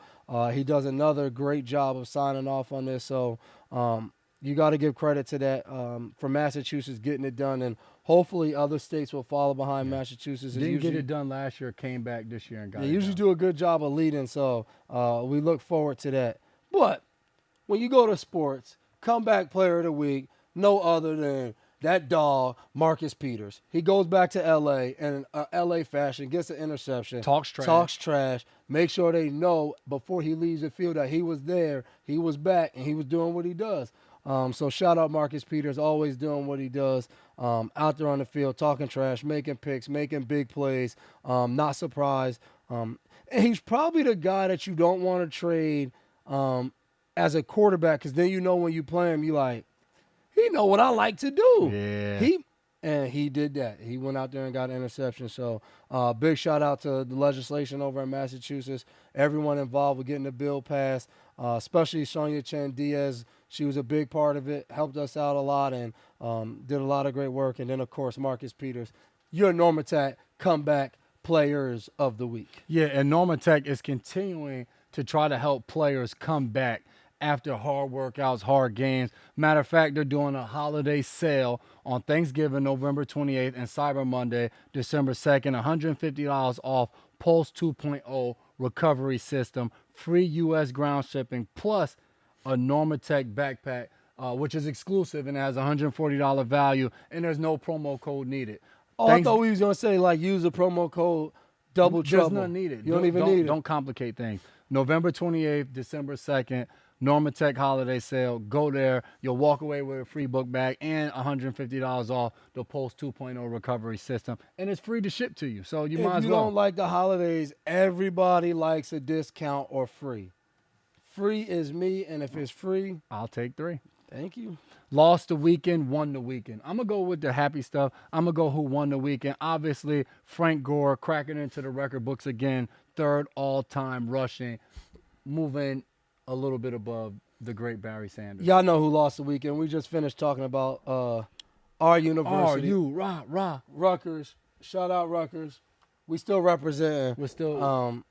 B: he does another great job of signing off on this. So you got to give credit to that for Massachusetts getting it done, and hopefully other states will follow behind Massachusetts.
A: Didn't get it done last year, came back this year and got it
B: They usually
A: done.
B: do a good job of leading, so we look forward to that. But when you go to sports, comeback player of the week, no other than that dog, Marcus Peters. He goes back to L.A. in L.A. fashion, gets an interception.
A: Talks trash.
B: Make sure they know before he leaves the field that he was there, he was back, and he was doing what he does. So shout out Marcus Peters, always doing what he does out there on the field, talking trash, making picks, making big plays, not surprised. And he's probably the guy that you don't want to trade as a quarterback, because then when you play him, you like, he know what I like to do.
A: Yeah.
B: He did that. He went out there and got an interception. So big shout out to the legislation over in Massachusetts, everyone involved with getting the bill passed, especially Sonia Chen Diaz. She was a big part of it, helped us out a lot, and did a lot of great work. And then, of course, Marcus Peters, your Norma Tech comeback players of the week.
A: Yeah, and Norma Tech is continuing to try to help players come back after hard workouts, hard games. Matter of fact, they're doing a holiday sale on Thanksgiving, November 28th, and Cyber Monday, December 2nd, $150 off Pulse 2.0 recovery system, free U.S. ground shipping, plus a Norma Tech backpack, which is exclusive and has $140 value, and there's no promo code needed.
B: Oh, I thought we was going to say, use the promo code Double Trouble.
A: There's none needed.
B: You don't even need it.
A: Don't complicate things. November 28th, December 2nd, Norma Tech holiday sale. Go there. You'll walk away with a free book bag and $150 off the Pulse 2.0 recovery system. And it's free to ship to you, so you might as well.
B: If you don't like the holidays, everybody likes a discount or free. Free is me, and if it's free,
A: I'll take 3.
B: Thank you.
A: Lost the weekend, won the weekend. I'm going to go with the happy stuff. I'm going to go who won the weekend. Obviously, Frank Gore cracking into the record books again. 3rd all-time rushing, moving a little bit above the great Barry Sanders.
B: Y'all know who lost the weekend. We just finished talking about our university. Rutgers. Shout out Rutgers. We still representing.
A: We're still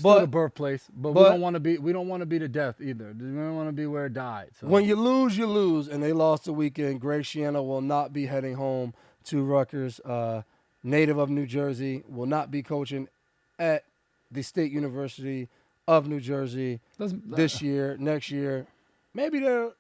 B: but
A: the birthplace, but we don't want to be the death either. We don't want to be where it died. So.
B: When you lose, and they lost the weekend. Grace Shiana will not be heading home to Rutgers. Native of New Jersey, will not be coaching at the State University of New Jersey this year, next year. Maybe they'll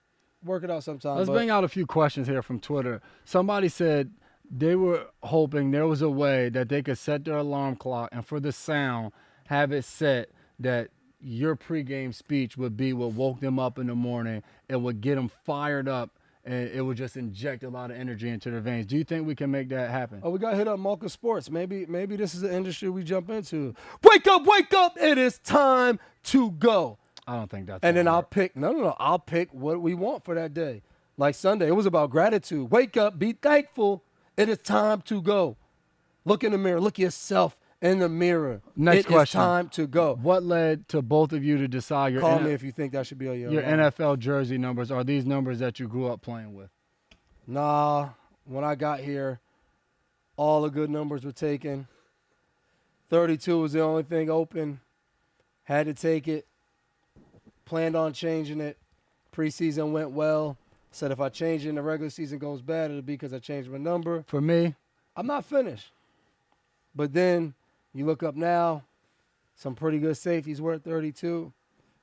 B: work it out sometime.
A: Let's bring out a few questions here from Twitter. Somebody said they were hoping there was a way that they could set their alarm clock and for the sound, have it set that your pregame speech would be what woke them up in the morning. It would get them fired up, and it would just inject a lot of energy into their veins. Do you think we can make that happen?
B: Oh, we got to hit up Malka Sports. Maybe this is the industry we jump into. Wake up. It is time to go.
A: I don't think that's
B: And then I'll pick, I'll pick what we want for that day. Like Sunday, it was about gratitude. Wake up, be thankful. It is time to go. Look in the mirror. Look yourself in the mirror.
A: Next question.
B: It is time to go.
A: What led to both of you to decide your
B: Call me if you think that should be on
A: your NFL jersey numbers? Are these numbers that you grew up playing with?
B: Nah, when I got here, all the good numbers were taken. 32 was the only thing open. Had to take it. Planned on changing it. Preseason went well. Said if I change it and the regular season goes bad, it'll be because I changed my number.
A: For me,
B: I'm not finished. But then you look up now, some pretty good safeties were at 32.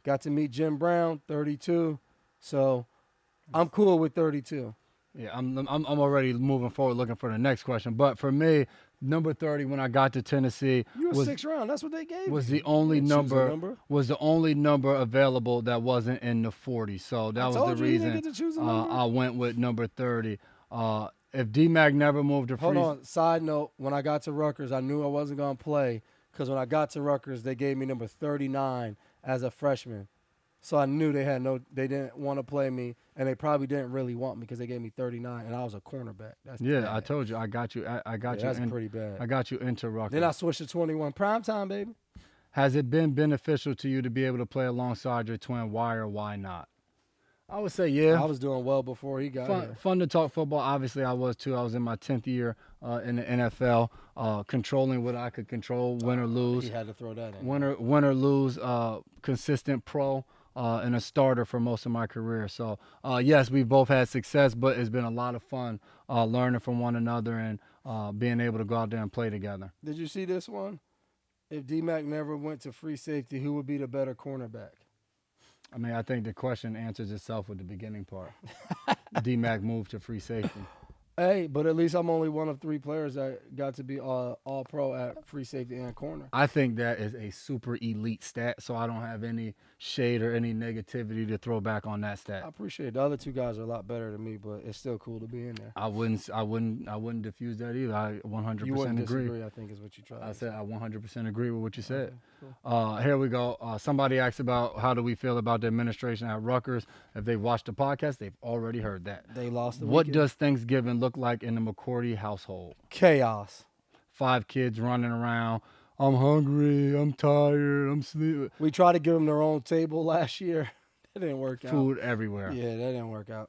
B: Got to meet Jim Brown, 32. So I'm cool with 32.
A: Yeah, I'm already moving forward looking for the next question. But for me, number 30 when I got to Tennessee
B: you were 6th round. That's what they gave
A: was
B: you.
A: the only number available that wasn't in the 40. So that was the reason I went with number 30. If D-Mac never moved to
B: Hold on. Side note, when I got to Rutgers, I knew I wasn't going to play because when I got to Rutgers, they gave me number 39 as a freshman. So I knew they didn't want to play me, and they probably didn't really want me because they gave me 39, and I was a cornerback. That's bad.
A: I told you, I got you. I got you.
B: That's pretty bad.
A: I got you into Rutgers.
B: Then I switched to 21 prime time, baby.
A: Has it been beneficial to you to be able to play alongside your twin? Why or why not? I would say yeah.
B: I was doing well before he got here.
A: Fun to talk football. Obviously, I was too. I was in my 10th year in the NFL, controlling what I could control, win or lose.
B: He had to throw that in.
A: Win or lose, consistent pro and a starter for most of my career. So, yes, we've both had success, but it's been a lot of fun learning from one another and being able to go out there and play together.
B: Did you see this one? If D-Mac never went to free safety, who would be the better cornerback?
A: I mean, I think the question answers itself with the beginning part. D-Mac moved to free safety.
B: Hey, but at least I'm only one of 3 players that got to be all pro at free safety and corner.
A: I think that is a super elite stat, so I don't have any shade or any negativity to throw back on that stat.
B: I appreciate it. The other 2 guys are a lot better than me, but it's still cool to be in there.
A: I wouldn't diffuse that either. I 100%
B: You wouldn't
A: agree.
B: disagree, I think is what you tried.
A: I said I 100% agree with what you said.
B: Okay, cool.
A: Here we go. Somebody asked about how do we feel about the administration at Rutgers. If they watched the podcast, they've already heard that.
B: They lost the
A: What
B: weekend.
A: does Thanksgiving look like in the McCourty household?
B: Chaos.
A: 5 kids running around. I'm hungry. I'm tired. I'm sleeping.
B: We tried to give them their own table last year. That didn't work out.
A: Food everywhere.
B: Yeah, that didn't work out.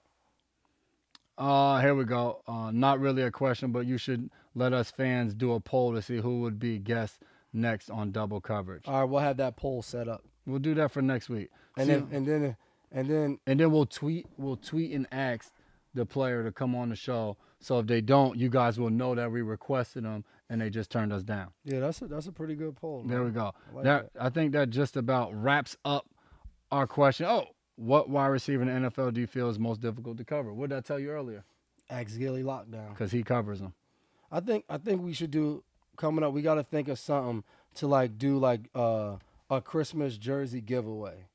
A: Here we go. Not really a question, but you should let us fans do a poll to see who would be guests next on Double Coverage.
B: All right, we'll have that poll set up.
A: We'll do that for next week.
B: And then
A: we'll tweet and ask the player to come on the show. So if they don't, you guys will know that we requested them and they just turned us down.
B: Yeah, that's a pretty good poll.
A: There we go.
B: I like that.
A: I think that just about wraps up our question. Oh, what wide receiver in the NFL do you feel is most difficult to cover? What did I tell you earlier?
B: Axe Gilly lockdown.
A: Because he covers them.
B: I think we should do coming up. We got to think of something to do a Christmas jersey giveaway.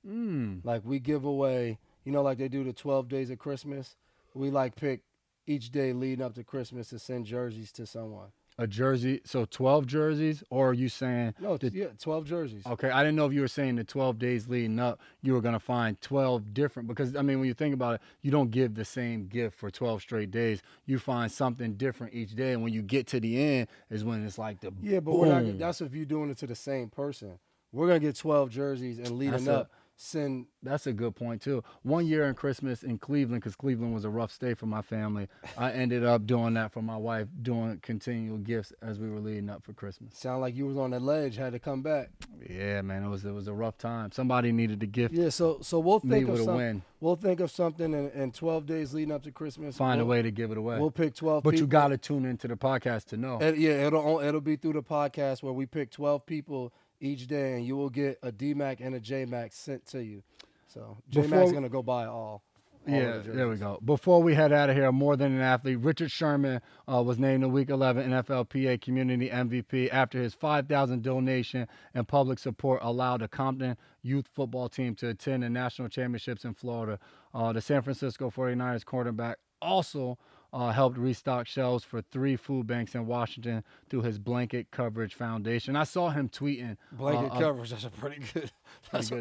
B: Like we give away, like they do the 12 days of Christmas. We pick each day leading up to Christmas to send jerseys to someone.
A: A jersey, so 12 jerseys, or are you saying?
B: No, 12 jerseys.
A: Okay, I didn't know if you were saying the 12 days leading up, you were going to find 12 different, because, I mean, when you think about it, you don't give the same gift for 12 straight days. You find something different each day, and when you get to the end is when it's like the
B: Yeah, but
A: boom.
B: that's if you're doing it to the same person. We're going to get 12 jerseys and leading up, send.
A: That's a good point, too. One year in Christmas in Cleveland, because Cleveland was a rough stay for my family, I ended up doing that for my wife, doing continual gifts as we were leading up for Christmas.
B: Sound like you was on the ledge, had to come back.
A: Yeah, man, it was a rough time. Somebody needed to gift
B: Yeah, so we'll think of
A: with a
B: something.
A: win.
B: We'll think of something in 12 days leading up to Christmas.
A: Find a way to give it away.
B: We'll pick 12
A: but
B: people.
A: you got to tune into the podcast to know.
B: Yeah, it'll be through the podcast where we pick 12 people each day, and you will get a D-Mac and a J-Mac sent to you. So J-Mac's going to go buy all
A: Yeah,
B: of the
A: there we
B: jerseys.
A: go. Before we head out of here, more than an athlete, Richard Sherman was named the Week 11 NFLPA Community MVP after his $5,000 donation and public support allowed the Compton youth football team to attend the national championships in Florida. The San Francisco 49ers quarterback also helped restock shelves for 3 food banks in Washington through his Blanket Coverage Foundation. I saw him tweeting.
B: Blanket coverage, that's a pretty good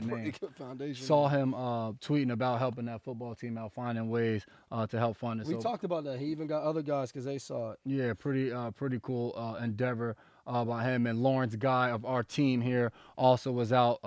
A: name.
B: foundation.
A: Saw him tweeting about helping that football team out, finding ways to help fund it.
B: We talked about that. He even got other guys because they saw it.
A: Yeah, pretty cool endeavor by him. And Lawrence Guy of our team here also was out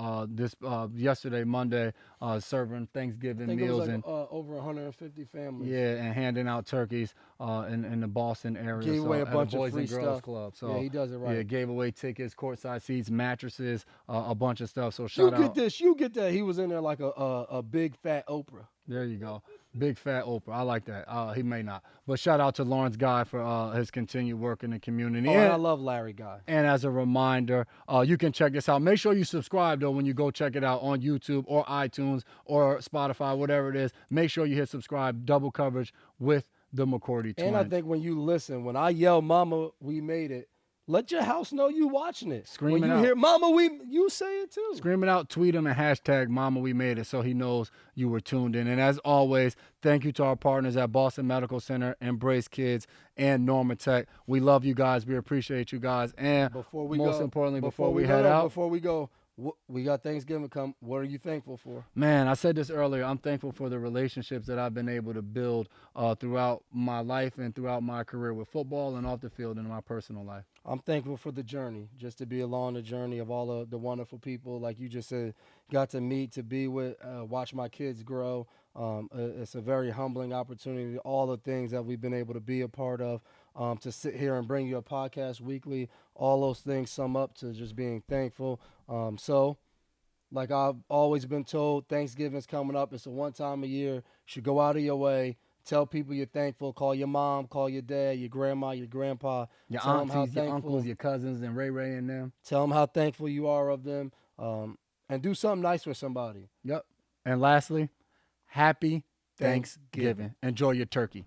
A: yesterday, Monday, serving Thanksgiving
B: I think
A: meals
B: it was
A: and
B: over 150 families.
A: yeah, and handing out turkeys in the Boston area.
B: Gave away a
A: at
B: bunch of
A: Boys
B: free
A: and Girls
B: stuff.
A: Club. So
B: Yeah, he does it right.
A: Yeah, gave away tickets, courtside seats, mattresses, a bunch of stuff. So
B: You
A: shout
B: get
A: out.
B: this, you get that. He was in there like a big fat Oprah.
A: There you go. Big fat Oprah. I like that. He may not. But shout out to Lawrence Guy for his continued work in the community.
B: And I love Larry Guy.
A: And as a reminder, you can check this out. Make sure you subscribe, though, when you go check it out on YouTube or iTunes or Spotify, whatever it is. Make sure you hit subscribe, Double Coverage with the McCourty twins.
B: And I think when you listen, when I yell, "Mama, we made it," let your house know you watching it.
A: Scream
B: when
A: it
B: you
A: out.
B: hear "Mama, you say it too."
A: Scream it out, tweet him, and hashtag Mama We Made It so he knows you were tuned in. And as always, thank you to our partners at Boston Medical Center, Embrace Kids, and Norma Tech. We love you guys. We appreciate you guys. And
B: Before we
A: most
B: go,
A: importantly, before we head out,
B: before we go, We got Thanksgiving come. What are you thankful for?
A: Man, I said this earlier. I'm thankful for the relationships that I've been able to build throughout my life and throughout my career with football and off the field and in my personal life.
B: I'm thankful for the journey, just to be along the journey of all of the wonderful people, like you just said, got to meet, to be with, watch my kids grow. It's a very humbling opportunity. All the things that we've been able to be a part of, to sit here and bring you a podcast weekly, all those things sum up to just being thankful. So, like I've always been told, Thanksgiving's coming up. It's a one time a year. You should go out of your way. Tell people you're thankful. Call your mom, call your dad, your grandma, your grandpa.
A: Your
B: Tell them how
A: aunties, your
B: thankful.
A: uncles, your cousins, and Ray Ray and them.
B: Tell them how thankful you are of them. And do something nice for somebody.
A: Yep. And lastly, happy
B: Thanksgiving.
A: Thanksgiving. Enjoy your turkey.